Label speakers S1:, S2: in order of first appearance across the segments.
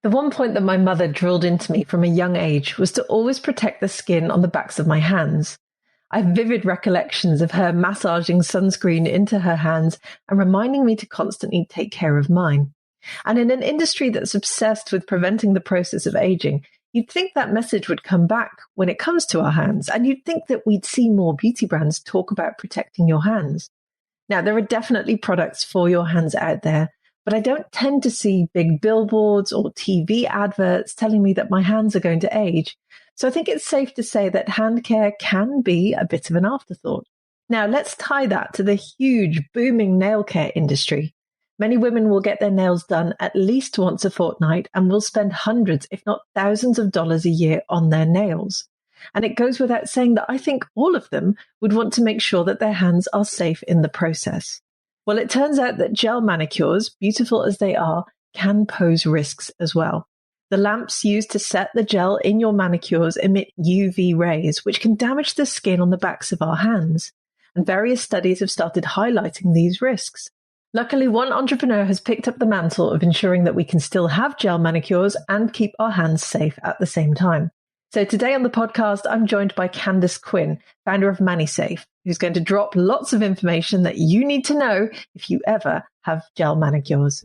S1: The one point that my mother drilled into me from a young age was to always protect the skin on the backs of my hands. I have vivid recollections of her massaging sunscreen into her hands and reminding me to constantly take care of mine. And in an industry that's obsessed with preventing the process of aging, you'd think that message would come back when it comes to our hands, and you'd think that we'd see more beauty brands talk about protecting your hands. Now, there are definitely products for your hands out there, but I don't tend to see big billboards or TV adverts telling me that my hands are going to age. So I think it's safe to say that hand care can be a bit of an afterthought. Now, let's tie that to the huge booming nail care industry. Many women will get their nails done at least once a fortnight and will spend hundreds, if not thousands of dollars a year on their nails. And it goes without saying that I think all of them would want to make sure that their hands are safe in the process. Well, it turns out that gel manicures, beautiful as they are, can pose risks as well. The lamps used to set the gel in your manicures emit UV rays, which can damage the skin on the backs of our hands. And various studies have started highlighting these risks. Luckily, one entrepreneur has picked up the mantle of ensuring that we can still have gel manicures and keep our hands safe at the same time. So today on the podcast, I'm joined by Candice Quinn, founder of MANISAFE, who's going to drop lots of information that you need to know if you ever have gel manicures.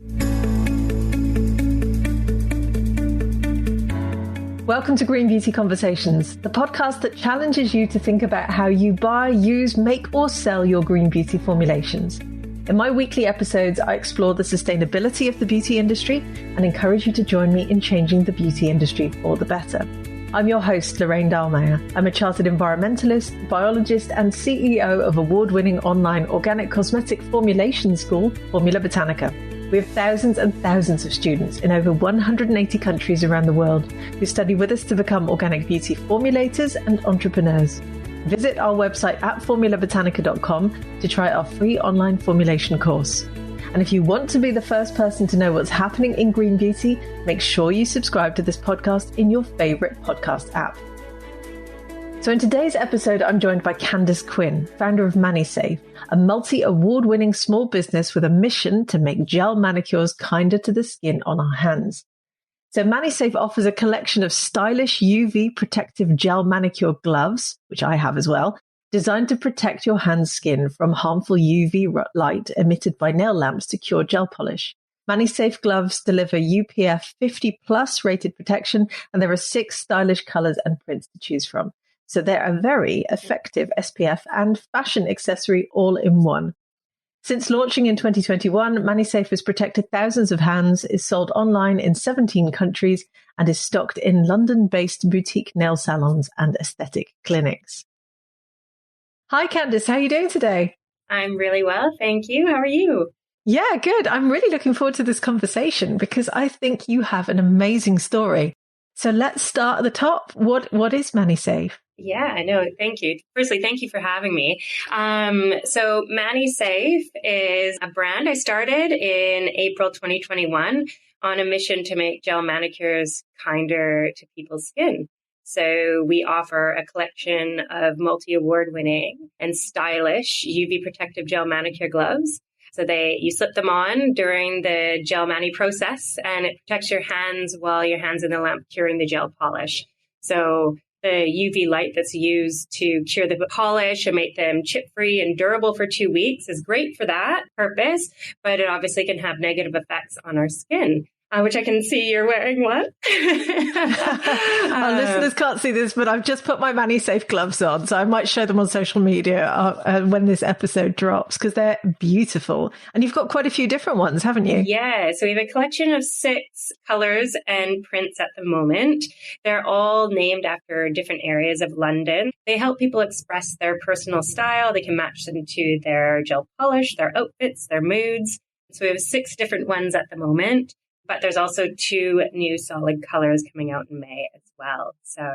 S1: Welcome to Green Beauty Conversations, the podcast that challenges you to think about how you buy, use, make, or sell your green beauty formulations. In my weekly episodes, I explore the sustainability of the beauty industry and encourage you to join me in changing the beauty industry for the better. I'm your host, Lorraine Dallmeier. I'm a chartered environmentalist, biologist, and CEO of award-winning online organic cosmetic formulation school, Formula Botanica. We have thousands and thousands of students in over 180 countries around the world who study with us to become organic beauty formulators and entrepreneurs. Visit our website at formulabotanica.com to try our free online formulation course. And if you want to be the first person to know what's happening in green beauty, make sure you subscribe to this podcast in your favorite podcast app. So in today's episode, I'm joined by Candice Quinn, founder of MANISAFE, a multi-award-winning small business with a mission to make gel manicures kinder to the skin on our hands. So MANISAFE offers a collection of stylish UV protective gel manicure gloves, which I have as well, designed to protect your hand skin from harmful UV light emitted by nail lamps to cure gel polish. MANISAFE gloves deliver UPF 50+ rated protection, and there are 6 stylish colors and prints to choose from. So they're a very effective SPF and fashion accessory all in one. Since launching in 2021, MANISAFE has protected thousands of hands, is sold online in 17 countries, and is stocked in London-based boutique nail salons and aesthetic clinics. Hi, Candice. How are you doing today?
S2: I'm really well, thank you. How are you?
S1: Yeah, good. I'm really looking forward to this conversation because I think you have an amazing story. So let's start at the top. What is MANISAFE?
S2: Yeah, no, thank you. Firstly, thank you for having me. So MANISAFE is a brand I started in April 2021 on a mission to make gel manicures kinder to people's skin. So we offer a collection of multi-award-winning and stylish UV protective gel manicure gloves. So you slip them on during the gel mani process, and it protects your hands while your hand's in the lamp curing the gel polish. So the UV light that's used to cure the polish and make them chip-free and durable for 2 weeks is great for that purpose, but it obviously can have negative effects on our skin. Which I can see you're wearing what?
S1: Our listeners can't see this, but I've just put my MANISAFE gloves on, so I might show them on social media when this episode drops, because they're beautiful. And you've got quite a few different ones, haven't you?
S2: Yeah, so we have a collection of 6 colors and prints at the moment. They're all named after different areas of London. They help people express their personal style. They can match them to their gel polish, their outfits, their moods. So we have 6 different ones at the moment. But there's also 2 new solid colors coming out in May as well. So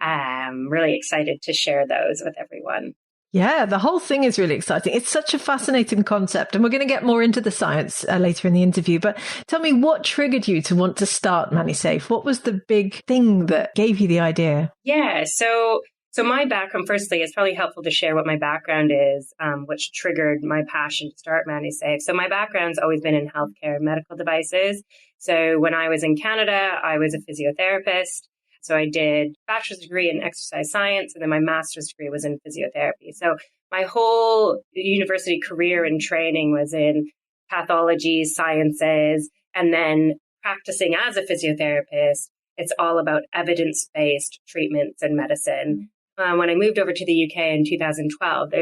S2: I'm really excited to share those with everyone.
S1: Yeah, the whole thing is really exciting. It's such a fascinating concept. And we're going to get more into the science later in the interview. But tell me, what triggered you to want to start MANISAFE? What was the big thing that gave you the idea?
S2: Yeah, so my background, firstly, it's probably helpful to share what my background is, which triggered my passion to start MANISAFE. So my background's always been in healthcare and medical devices. So when I was in Canada, I was a physiotherapist. So I did bachelor's degree in exercise science, and then my master's degree was in physiotherapy. So my whole university career and training was in pathology, sciences, and then practicing as a physiotherapist. It's all about evidence-based treatments and medicine. When I moved over to the UK in 2012,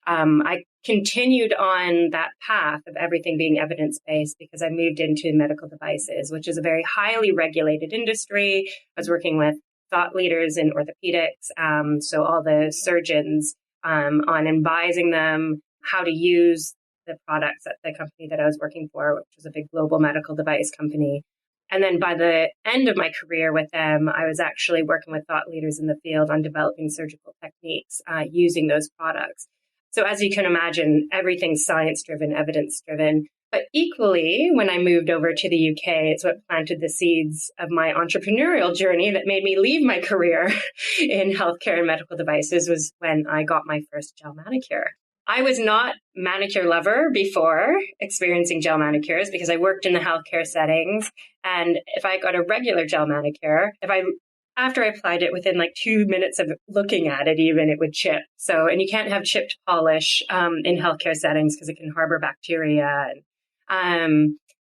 S2: I continued on that path of everything being evidence-based because I moved into medical devices, which is a very highly regulated industry. I was working with thought leaders in orthopedics, so all the surgeons on advising them how to use the products at the company that I was working for, which was a big global medical device company. And then by the end of my career with them, I was actually working with thought leaders in the field on developing surgical techniques using those products. So as you can imagine, everything's science-driven, evidence-driven. But equally, when I moved over to the UK, it's what planted the seeds of my entrepreneurial journey that made me leave my career in healthcare and medical devices was when I got my first gel manicure. I was not manicure lover before experiencing gel manicures because I worked in the healthcare settings. And if I got a regular gel manicure, after I applied it within like 2 minutes of looking at it, even it would chip. So, and you can't have chipped polish in healthcare settings because it can harbor bacteria.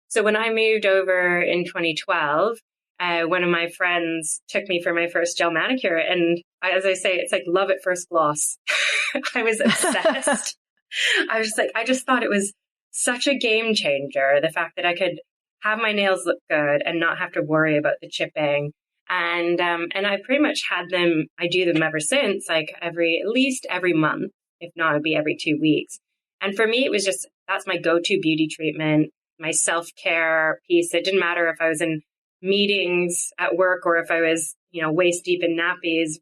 S2: So when I moved over in 2012, one of my friends took me for my first gel manicure. And as I say, it's like love at first gloss. I was obsessed. I just thought it was such a game changer. The fact that I could have my nails look good and not have to worry about the chipping. And I pretty much had them, I do them ever since, like at least every month, if not, it'd be every 2 weeks. And for me, it was just, that's my go-to beauty treatment, my self-care piece. It didn't matter if I was in meetings at work or if I was, waist deep in nappies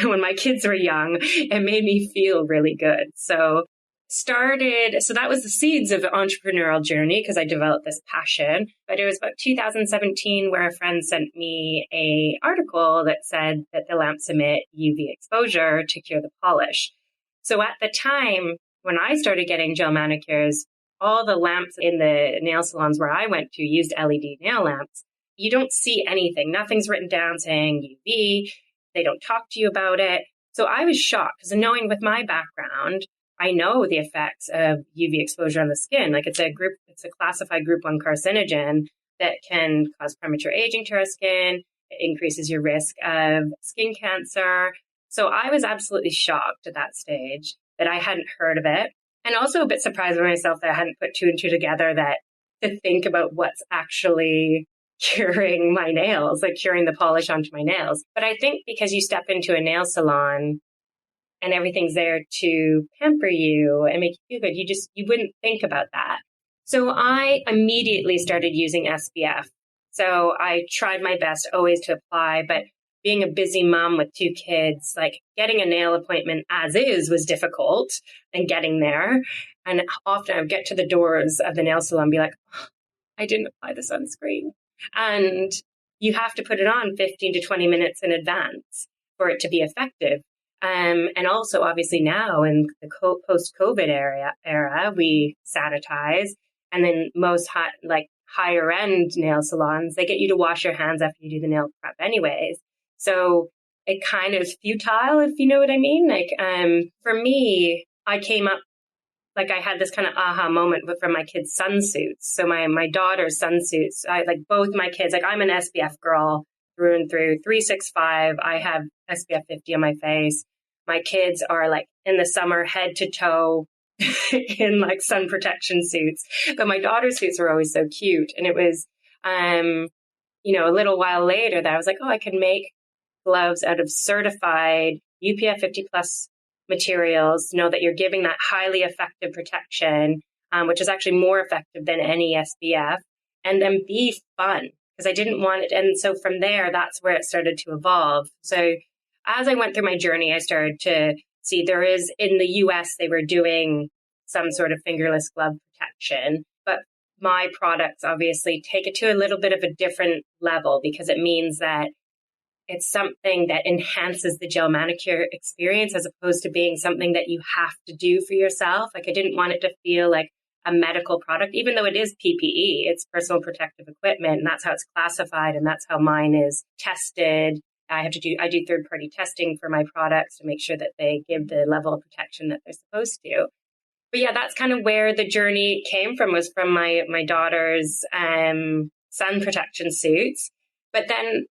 S2: when my kids were young. It made me feel really good. So that was the seeds of the entrepreneurial journey because I developed this passion. But it was about 2017 where a friend sent me an article that said that the lamps emit UV exposure to cure the polish. So at the time when I started getting gel manicures, all the lamps in the nail salons where I went to used LED nail lamps. You don't see anything. Nothing's written down saying UV. They don't talk to you about it. So I was shocked because knowing with my background, I know the effects of UV exposure on the skin. Like it's a classified group 1 carcinogen that can cause premature aging to our skin. It increases your risk of skin cancer. So I was absolutely shocked at that stage that I hadn't heard of it. And also a bit surprised by myself that I hadn't put 2 and 2 together to think about what's actually curing my nails, like curing the polish onto my nails. But I think because you step into a nail salon and everything's there to pamper you and make you feel good, you wouldn't think about that. So I immediately started using SPF. So I tried my best always to apply, but being a busy mom with 2 kids, like getting a nail appointment as is was difficult and getting there. And often I would get to the doors of the nail salon and be like, oh, I didn't apply the sunscreen. And you have to put it on 15 to 20 minutes in advance for it to be effective. And also, obviously, now in the post-COVID era, we sanitize. And then most higher end nail salons, they get you to wash your hands after you do the nail prep anyways. So it kind of is futile, if you know what I mean. For me, I came up, I had this kind of aha moment from my kids' sunsuits. So my daughter's sunsuits, both my kids, I'm an SPF girl through and through, 365. I have SPF 50 on my face. My kids are in the summer, head to toe in sun protection suits. But my daughter's suits were always so cute. And it was, a little while later that I was like, oh, I can make gloves out of certified UPF 50 plus materials, know that you're giving that highly effective protection, which is actually more effective than any SPF, and then be fun because I didn't want it. And so from there, that's where it started to evolve. So as I went through my journey, I started to see there is in the US, they were doing some sort of fingerless glove protection, but my products obviously take it to a little bit of a different level because it means that it's something that enhances the gel manicure experience as opposed to being something that you have to do for yourself. I didn't want it to feel like a medical product, even though it is PPE, it's personal protective equipment, and that's how it's classified, and that's how mine is tested. I do third-party testing for my products to make sure that they give the level of protection that they're supposed to. But yeah, that's kind of where the journey came from, was from my daughter's sun protection suits. But then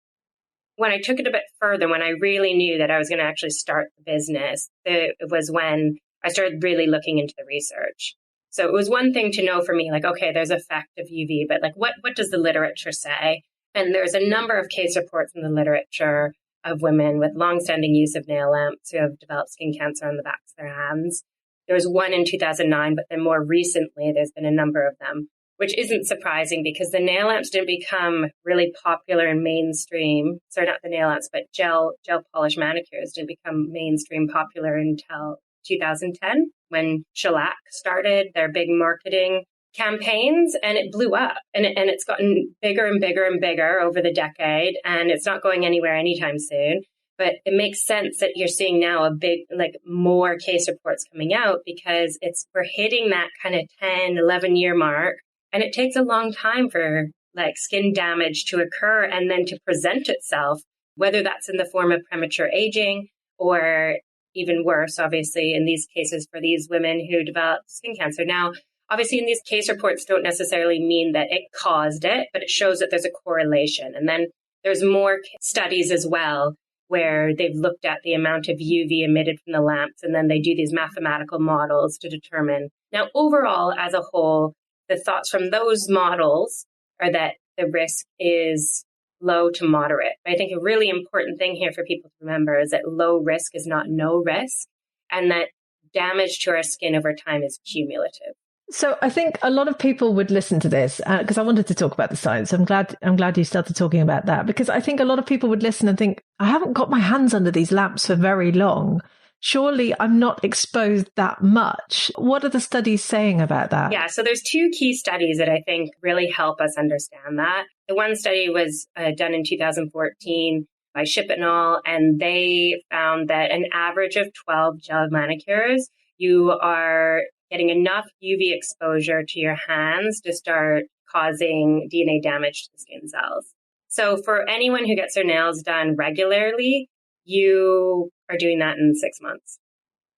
S2: when I took it a bit further, when I really knew that I was going to actually start the business, it was when I started really looking into the research. So it was one thing to know for me, like, okay, there's effect of UV, but like, what does the literature say? And there's a number of case reports in the literature of women with longstanding use of nail lamps who have developed skin cancer on the backs of their hands. There was one in 2009, but then more recently, there's been a number of them, which isn't surprising because the nail lamps didn't become really popular and mainstream. Sorry, not the nail lamps, but gel polish manicures didn't become mainstream popular until 2010 when shellac started their big marketing campaigns, and it blew up, and it's gotten bigger and bigger and bigger over the decade, and it's not going anywhere anytime soon. But it makes sense that you're seeing now a big, like, more case reports coming out because we're hitting that kind of 10, 11 year mark, and it takes a long time for like skin damage to occur and then to present itself, whether that's in the form of premature aging or even worse, obviously, in these cases for these women who develop skin cancer. Now, obviously, in these case reports don't necessarily mean that it caused it, but it shows that there's a correlation. And then there's more studies as well where they've looked at the amount of UV emitted from the lamps, and then they do these mathematical models to determine. Now, overall, as a whole, the thoughts from those models are that the risk is low to moderate. I think a really important thing here for people to remember is that low risk is not no risk, and that damage to our skin over time is cumulative.
S1: So I think a lot of people would listen to this because I wanted to talk about the science. I'm glad you started talking about that, because I think a lot of people would listen and think, I haven't got my hands under these lamps for very long. Surely I'm not exposed that much. What are the studies saying about that?
S2: Yeah, so there's two key studies that I think really help us understand that. The one study was done in 2014 by Ship et al., and they found that an average of 12 gel manicures, you are getting enough UV exposure to your hands to start causing DNA damage to the skin cells. So for anyone who gets their nails done regularly, you are doing that in 6 months.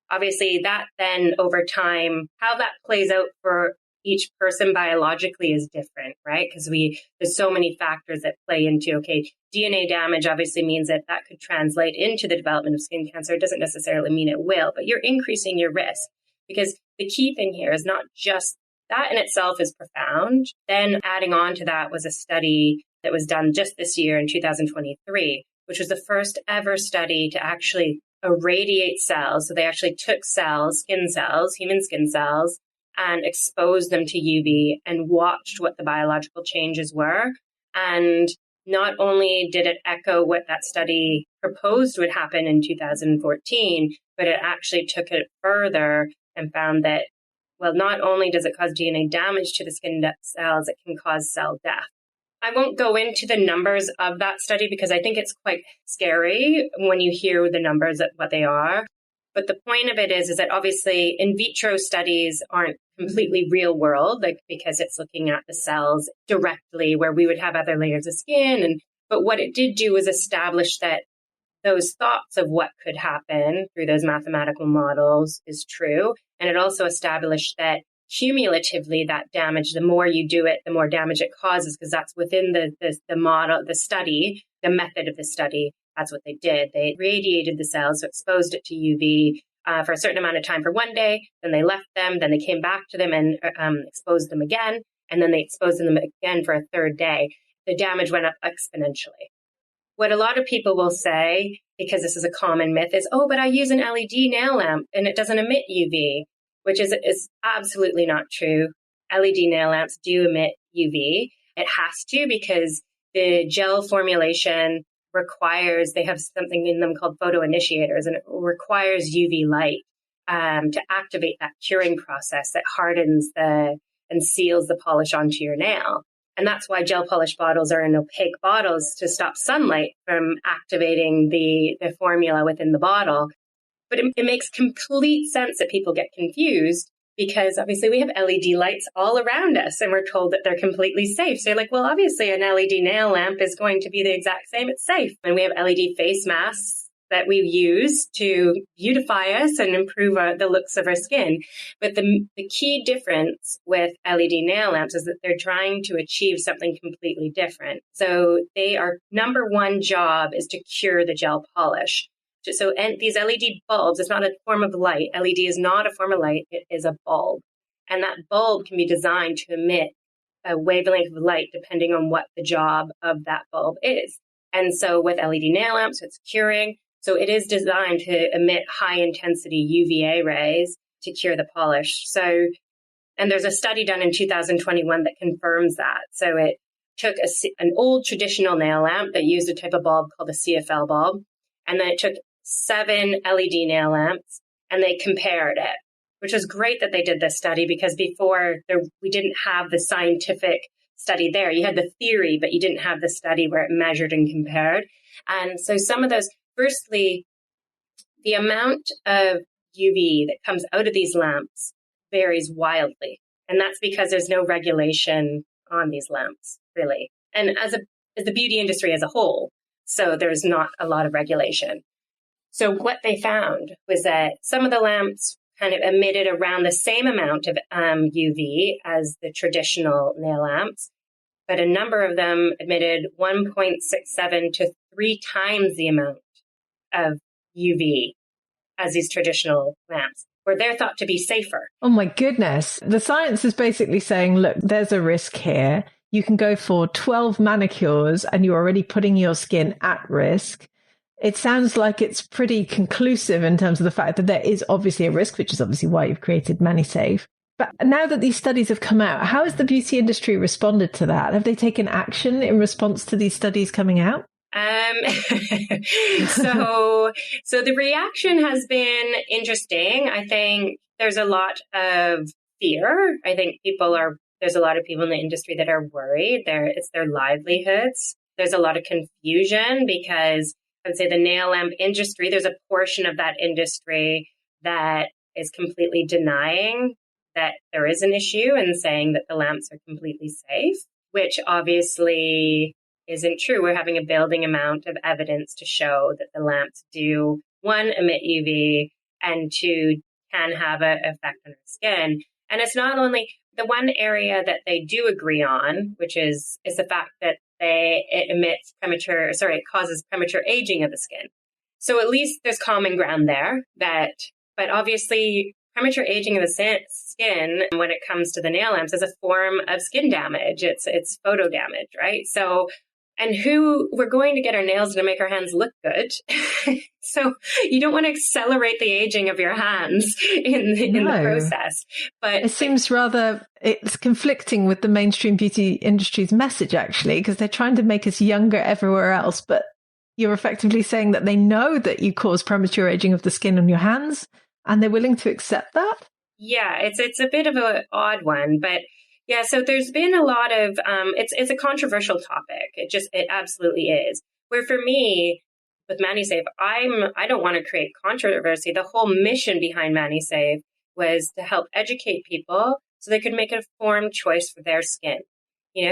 S2: Obviously, that then over time, how that plays out for each person biologically is different, right? Because there's so many factors that play into, okay, DNA damage obviously means that could translate into the development of skin cancer. It doesn't necessarily mean it will, but you're increasing your risk. Because the key thing here is not just that in itself is profound. Then adding on to that was a study that was done just this year in 2023, which was the first ever study to actually irradiate cells. So they actually took cells, skin cells, human skin cells, and exposed them to UV and watched what the biological changes were. And not only did it echo what that study proposed would happen in 2014, but it actually took it further and found that, well, not only does it cause DNA damage to the skin cells, it can cause cell death. I won't go into the numbers of that study because I think it's quite scary when you hear the numbers of what they are. But the point of it is that obviously in vitro studies aren't completely real world, like because it's looking at the cells directly where we would have other layers of skin. But what it did do was establish that those thoughts of what could happen through those mathematical models is true. And it also established that cumulatively that damage, the more you do it, the more damage it causes, because that's within the model, the study, the method of the study. That's what they did. They radiated the cells, so exposed it to UV for a certain amount of time for one day. Then they left them. Then they came back to them and exposed them again. And then they exposed them again for a third day. The damage went up exponentially. What a lot of people will say, because this is a common myth, is, oh, but I use an LED nail lamp and it doesn't emit UV, which is absolutely not true. LED nail lamps do emit UV. It has to, because the gel formulation they have something in them called photoinitiators, and it requires UV light to activate that curing process that hardens and seals the polish onto your nail. And that's why gel polish bottles are in opaque bottles, to stop sunlight from activating the formula within the bottle. But it makes complete sense that people get confused because obviously we have LED lights all around us and we're told that they're completely safe. So you're like, well, obviously an LED nail lamp is going to be the exact same. It's safe. And we have LED face masks that we use to beautify us and improve the looks of our skin. But the key difference with LED nail lamps is that they're trying to achieve something completely different. So our number one job is to cure the gel polish. So and these LED bulbs, it's not a form of light. LED is not a form of light. It is a bulb. And that bulb can be designed to emit a wavelength of light depending on what the job of that bulb is. And so with LED nail lamps, it's curing. So it is designed to emit high intensity UVA rays to cure the polish. So, and there's a study done in 2021 that confirms that. So it took an old traditional nail lamp that used a type of bulb called a CFL bulb. And then it took 7 LED nail lamps and they compared it, which was great that they did this study because before we didn't have the scientific study there. You had the theory, but you didn't have the study where it measured and compared. And so some of those, firstly, the amount of UV that comes out of these lamps varies wildly. And that's because there's no regulation on these lamps, really. And as the beauty industry as a whole, so there's not a lot of regulation. So what they found was that some of the lamps kind of emitted around the same amount of UV as the traditional nail lamps, but a number of them emitted 1.67 to 3 times the amount of UV as these traditional lamps, where they're thought to be safer.
S1: Oh my goodness. The science is basically saying, look, there's a risk here. You can go for 12 manicures and you're already putting your skin at risk. It sounds like it's pretty conclusive in terms of the fact that there is obviously a risk, which is obviously why you've created MANISAFE. But now that these studies have come out, how has the beauty industry responded to that? Have they taken action in response to these studies coming out?
S2: So the reaction has been interesting. I think there's a lot of fear. I think there's a lot of people in the industry that are worried. It's their livelihoods. There's a lot of confusion because I would say the nail lamp industry, there's a portion of that industry that is completely denying that there is an issue and saying that the lamps are completely safe, which obviously isn't true. We're having a building amount of evidence to show that the lamps do, 1, emit UV, and 2, can have an effect on our skin. And it's not only the one area that they do agree on, which is the fact that it causes premature aging of the skin. So at least there's common ground there but obviously premature aging of the skin when it comes to the nail lamps is a form of skin damage. It's photo damage, right? So, and we're going to get our nails to make our hands look good. So you don't want to accelerate the aging of your hands in the process. But
S1: it seems it's conflicting with the mainstream beauty industry's message, actually, because they're trying to make us younger everywhere else. But you're effectively saying that they know that you cause premature aging of the skin on your hands and they're willing to accept that?
S2: Yeah, it's a bit of an odd one, but yeah, so there's been a lot of, it's a controversial topic. It absolutely is. Where for me, with MANISAFE, I don't want to create controversy. The whole mission behind MANISAFE was to help educate people so they could make an informed choice for their skin.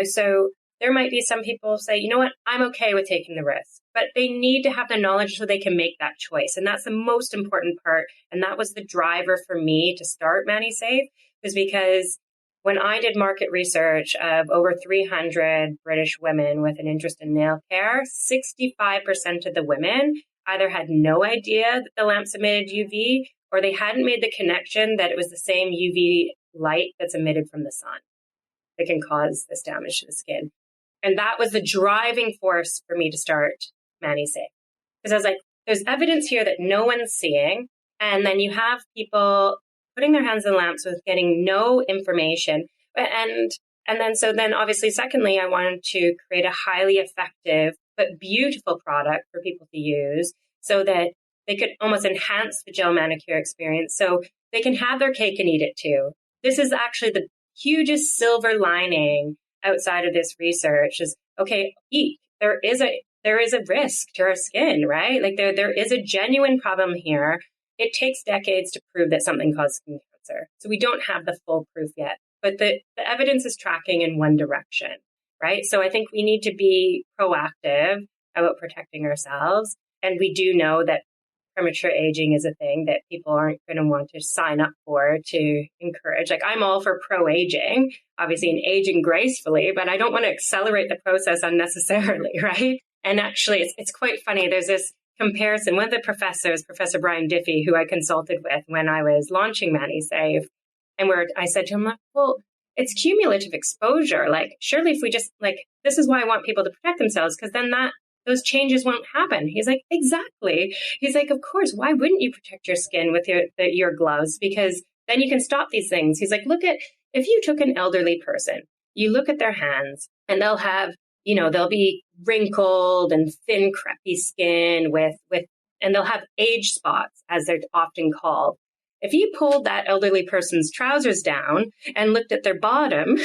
S2: So there might be some people say, you know what, I'm okay with taking the risk, but they need to have the knowledge so they can make that choice. And that's the most important part. And that was the driver for me to start MANISAFE, was because when I did market research of over 300 British women with an interest in nail care, 65% of the women either had no idea that the lamps emitted UV, or they hadn't made the connection that it was the same UV light that's emitted from the sun that can cause this damage to the skin. And that was the driving force for me to start MANISAFE. Because I was like, there's evidence here that no one's seeing. And then you have people putting their hands in lamps with getting no information. And then obviously, secondly, I wanted to create a highly effective but beautiful product for people to use so that they could almost enhance the gel manicure experience so they can have their cake and eat it too. This is actually the hugest silver lining outside of this research is, okay, eat. There is a risk to our skin, right? Like there is a genuine problem here. It takes decades to prove that something causes skin answer. So we don't have the full proof yet, but the evidence is tracking in one direction, right? So I think we need to be proactive about protecting ourselves. And we do know that premature aging is a thing that people aren't going to want to sign up for to encourage. Like, I'm all for pro-aging, obviously, and aging gracefully, but I don't want to accelerate the process unnecessarily, right? And actually, it's quite funny. There's this comparison. One of the professors, Professor Brian Diffie, who I consulted with when I was launching MANISAFE, and where I said to him, like, well, it's cumulative exposure. Like, surely if we just, like, this is why I want people to protect themselves, because then those changes won't happen. He's like, exactly. He's like, of course, why wouldn't you protect your skin with your gloves? Because then you can stop these things. He's like, look at, if you took an elderly person, you look at their hands and they'll have, they'll be wrinkled and thin, crepey skin and they'll have age spots, as they're often called. If you pulled that elderly person's trousers down and looked at their bottom,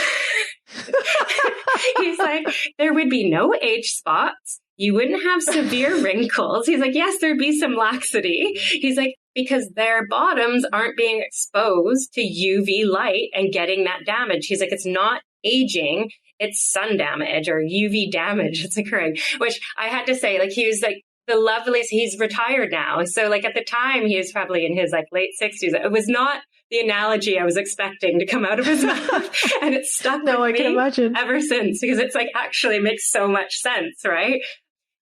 S2: he's like, there would be no age spots. You wouldn't have severe wrinkles. He's like, yes, there'd be some laxity. He's like, because their bottoms aren't being exposed to UV light and getting that damage. He's like, it's not aging, it's sun damage or UV damage that's occurring, which I had to say, like, he was like the loveliest. He's retired now. So like at the time, he was probably in his like late 60s. It was not the analogy I was expecting to come out of his mouth. And it stuck with me ever since, because it's like actually makes so much sense, right?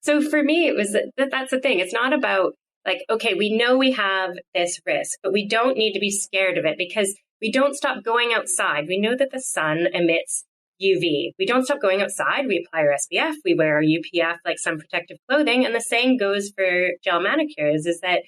S2: So for me, it was that's the thing. It's not about like, okay, we know we have this risk, but we don't need to be scared of it because we don't stop going outside. We know that the sun emits UV. We don't stop going outside. We apply our SPF. We wear our UPF, like some protective clothing. And the same goes for gel manicures, is that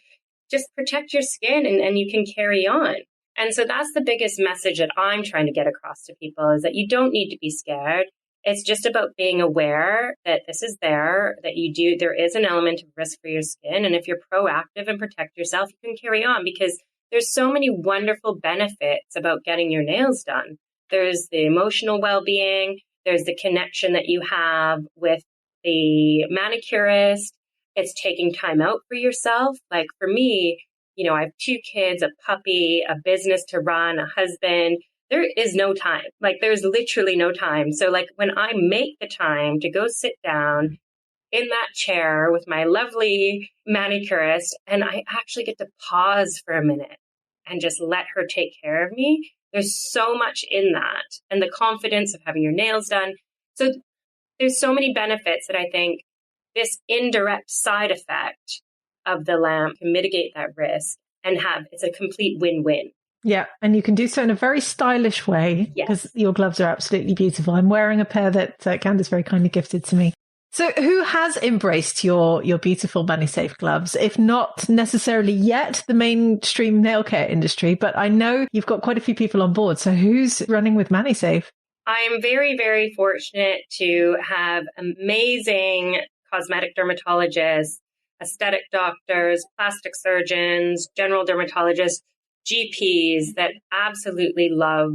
S2: just protect your skin and you can carry on. And so that's the biggest message that I'm trying to get across to people, is that you don't need to be scared. It's just about being aware that this is there, that there is an element of risk for your skin. And if you're proactive and protect yourself, you can carry on, because there's so many wonderful benefits about getting your nails done. There's the emotional well-being. There's the connection that you have with the manicurist. It's taking time out for yourself. Like for me, I have 2 kids, a puppy, a business to run, a husband. There is no time. Like there's literally no time. So like when I make the time to go sit down in that chair with my lovely manicurist, and I actually get to pause for a minute and just let her take care of me, there's so much in that, and the confidence of having your nails done. So there's so many benefits that I think this indirect side effect of the lamp can mitigate that risk and it's a complete win-win.
S1: Yeah, and you can do so in a very stylish way, because your gloves are absolutely beautiful. I'm wearing a pair that Candice very kindly gifted to me. So who has embraced your beautiful MANISAFE gloves? If not necessarily yet the mainstream nail care industry, but I know you've got quite a few people on board. So who's running with MANISAFE?
S2: I'm very, very fortunate to have amazing cosmetic dermatologists, aesthetic doctors, plastic surgeons, general dermatologists, GPs that absolutely love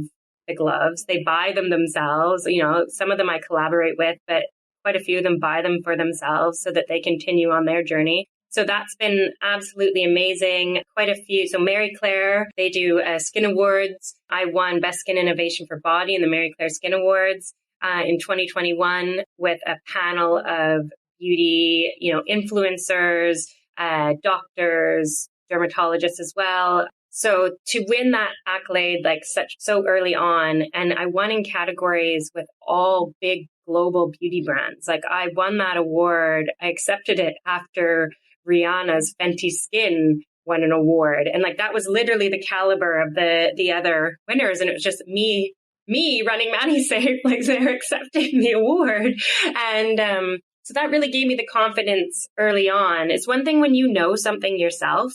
S2: the gloves. They buy them themselves. Some of them I collaborate with, but quite a few of them buy them for themselves so that they continue on their journey. So that's been absolutely amazing. Quite a few. So Mary Claire, they do Skin Awards. I won Best Skin Innovation for Body in the Mary Claire Skin Awards in 2021 with a panel of beauty, influencers, doctors, dermatologists as well. So to win that accolade so early on, and I won in categories with all big global beauty brands. Like I won that award. I accepted it after Rihanna's Fenty Skin won an award. And like that was literally the caliber of the other winners. And it was just me running MANISAFE, like they're accepting the award. And so that really gave me the confidence early on. It's one thing when you know something yourself,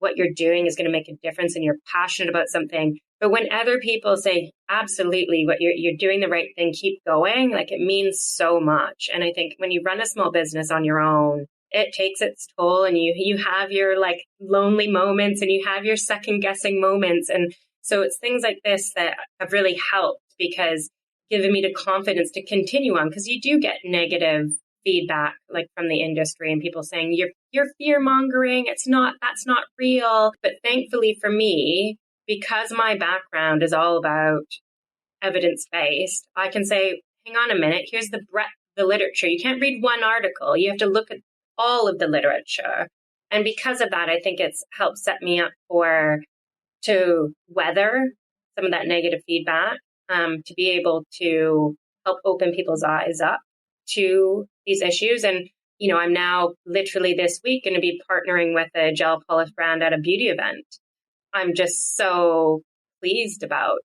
S2: what you're doing is going to make a difference and you're passionate about something. But when other people say, absolutely, what you're doing the right thing, keep going, like it means so much. And I think when you run a small business on your own, it takes its toll, and you have your like lonely moments and you have your second guessing moments. And so it's things like this that have really helped, because given me the confidence to continue on, because you do get negative feedback like from the industry and people saying you're fear mongering, that's not real. But thankfully for me, because my background is all about evidence-based, I can say, hang on a minute, here's the breadth of the literature. You can't read one article. You have to look at all of the literature. And because of that, I think it's helped set me up to weather some of that negative feedback, to be able to help open people's eyes up to these issues. And, I'm now literally this week going to be partnering with a gel polish brand at a beauty event. I'm just so pleased about.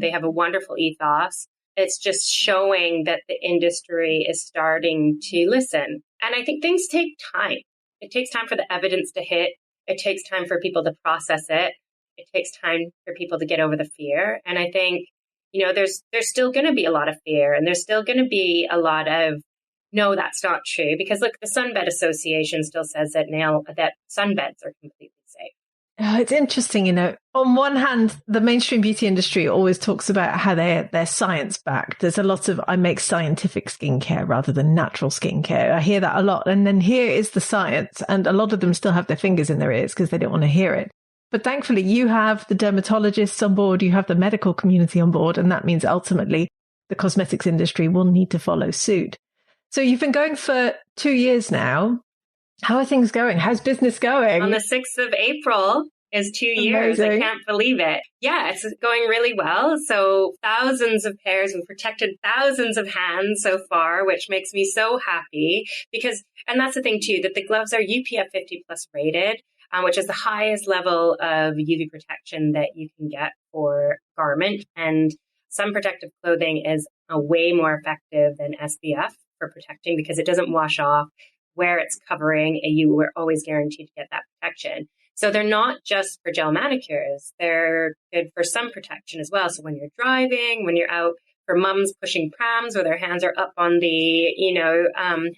S2: They have a wonderful ethos. It's just showing that the industry is starting to listen. And I think things take time. It takes time for the evidence to hit. It takes time for people to process it. It takes time for people to get over the fear. And I think, there's still going to be a lot of fear, and there's still going to be a lot of, no, that's not true. Because look, the Sunbed Association still says that sunbeds are completely safe.
S1: Oh, it's interesting, on one hand, the mainstream beauty industry always talks about how they're science-backed. There's a lot of, I make scientific skincare rather than natural skincare. I hear that a lot. And then here is the science. And a lot of them still have their fingers in their ears because they don't want to hear it. But thankfully, you have the dermatologists on board, you have the medical community on board, and that means ultimately the cosmetics industry will need to follow suit. So you've been going for 2 years now. How are things going? How's business going?
S2: On the 6th of April is 2 years.
S1: Amazing.
S2: I can't believe it. Yeah, it's going really well. So thousands of pairs. We've protected thousands of hands so far, which makes me so happy and that's the thing too, that the gloves are UPF 50 plus rated, which is the highest level of UV protection that you can get for garment. And sun protective clothing is way more effective than SPF for protecting because it doesn't wash off where it's covering, and you were always guaranteed to get that protection. So they're not just for gel manicures. They're good for sun protection as well. So when you're driving, when you're out for mums pushing prams where their hands are up on the,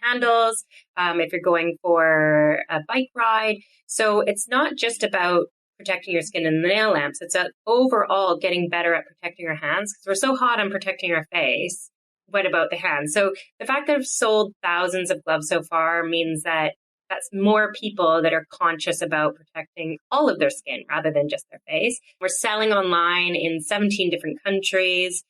S2: handles, if you're going for a bike ride. So it's not just about protecting your skin and the nail lamps. It's overall getting better at protecting your hands because we're so hot on protecting our face. What about the hands? So the fact that I've sold thousands of gloves so far means that that's more people that are conscious about protecting all of their skin rather than just their face. We're selling online in 17 different countries.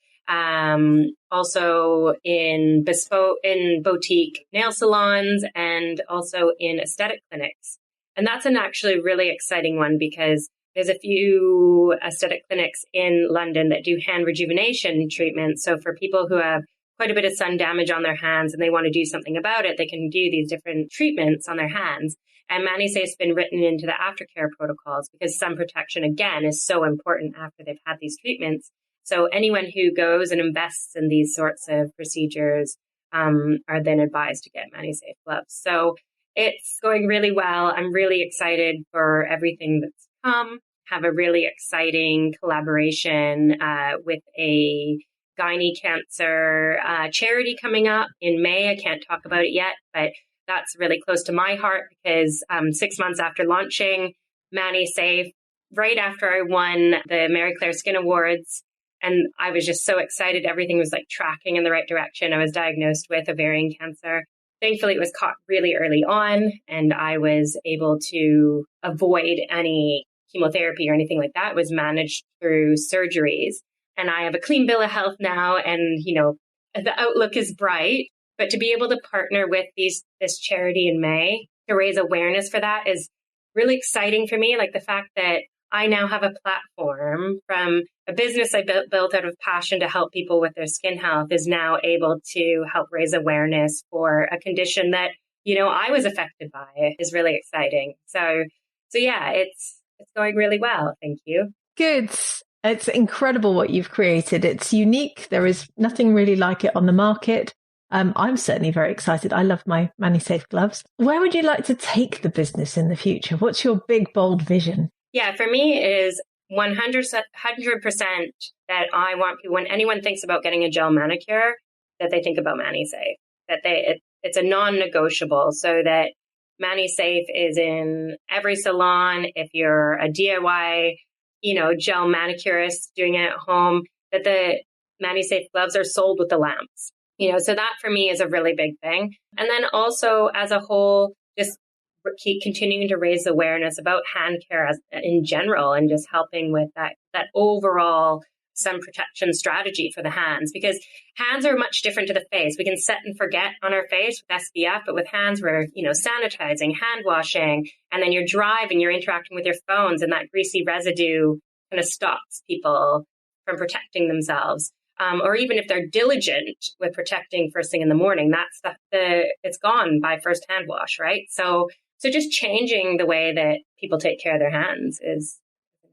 S2: Also in boutique nail salons and also in aesthetic clinics. And that's an actually really exciting one because there's a few aesthetic clinics in London that do hand rejuvenation treatments. So for people who have quite a bit of sun damage on their hands and they want to do something about it, they can do these different treatments on their hands. And MANISAFE's been written into the aftercare protocols because sun protection, again, is so important after they've had these treatments. So anyone who goes and invests in these sorts of procedures are then advised to get MANISAFE gloves. So it's going really well. I'm really excited for everything that's come. Have a really exciting collaboration with a gynae cancer charity coming up in May. I can't talk about it yet, but that's really close to my heart because 6 months after launching MANISAFE, right after I won the Mary Claire Skin Awards, and I was just so excited. Everything was like tracking in the right direction. I was diagnosed with ovarian cancer. Thankfully, it was caught really early on, and I was able to avoid any chemotherapy or anything like that. It was managed through surgeries. And I have a clean bill of health now, and, the outlook is bright. But to be able to partner with this charity in May to raise awareness for that is really exciting for me. Like the fact that I now have a platform from a business I built out of passion to help people with their skin health is now able to help raise awareness for a condition that, I was affected by is really exciting. So yeah, it's going really well. Thank you.
S1: Good. It's incredible what you've created. It's unique. There is nothing really like it on the market. I'm certainly very excited. I love my MANISAFE gloves. Where would you like to take the business in the future? What's your big, bold vision?
S2: Yeah, for me, it is 100% that I want people, when anyone thinks about getting a gel manicure, that they think about MANISAFE, that it's a non-negotiable, so that MANISAFE is in every salon. If you're a DIY, gel manicurist doing it at home, that the MANISAFE gloves are sold with the lamps. So that for me is a really big thing. And then also as a whole, just keep continuing to raise awareness about hand care in general, and just helping with that overall sun protection strategy for the hands, because hands are much different to the face. We can set and forget on our face with SPF, but with hands, we're, sanitizing, hand washing, and then you're driving, you're interacting with your phones, and that greasy residue kind of stops people from protecting themselves. Or even if they're diligent with protecting first thing in the morning, it's gone by first hand wash, right? So just changing the way that people take care of their hands is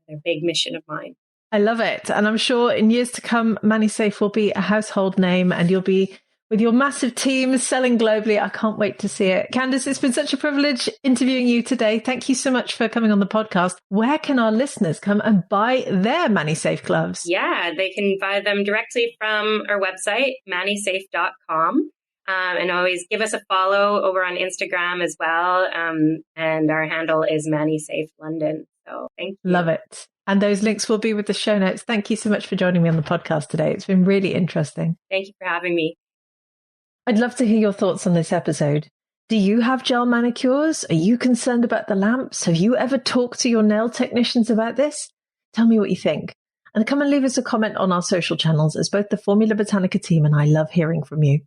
S2: a big mission of mine.
S1: I love it. And I'm sure in years to come, MANISAFE will be a household name, and you'll be with your massive team selling globally. I can't wait to see it. Candice, it's been such a privilege interviewing you today. Thank you so much for coming on the podcast. Where can our listeners come and buy their MANISAFE gloves?
S2: Yeah, they can buy them directly from our website, manisafe.com. And always give us a follow over on Instagram as well. And our handle is MANISAFE London. So thank you.
S1: Love it. And those links will be with the show notes. Thank you so much for joining me on the podcast today. It's been really interesting.
S2: Thank you for having me.
S1: I'd love to hear your thoughts on this episode. Do you have gel manicures? Are you concerned about the lamps? Have you ever talked to your nail technicians about this? Tell me what you think. And come and leave us a comment on our social channels, as both the Formula Botanica team and I love hearing from you.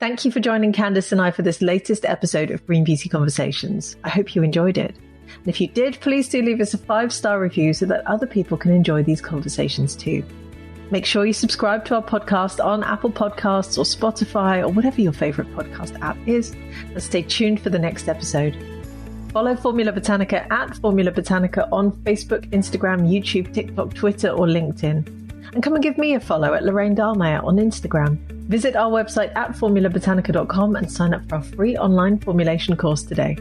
S1: Thank you for joining Candice and I for this latest episode of Green Beauty Conversations. I hope you enjoyed it. And if you did, please do leave us a 5-star review so that other people can enjoy these conversations too. Make sure you subscribe to our podcast on Apple Podcasts or Spotify or whatever your favorite podcast app is, and stay tuned for the next episode. Follow Formula Botanica at Formula Botanica on Facebook, Instagram, YouTube, TikTok, Twitter, or LinkedIn. And come and give me a follow at Lorraine Dallmeier on Instagram. Visit our website at formulabotanica.com and sign up for our free online formulation course today.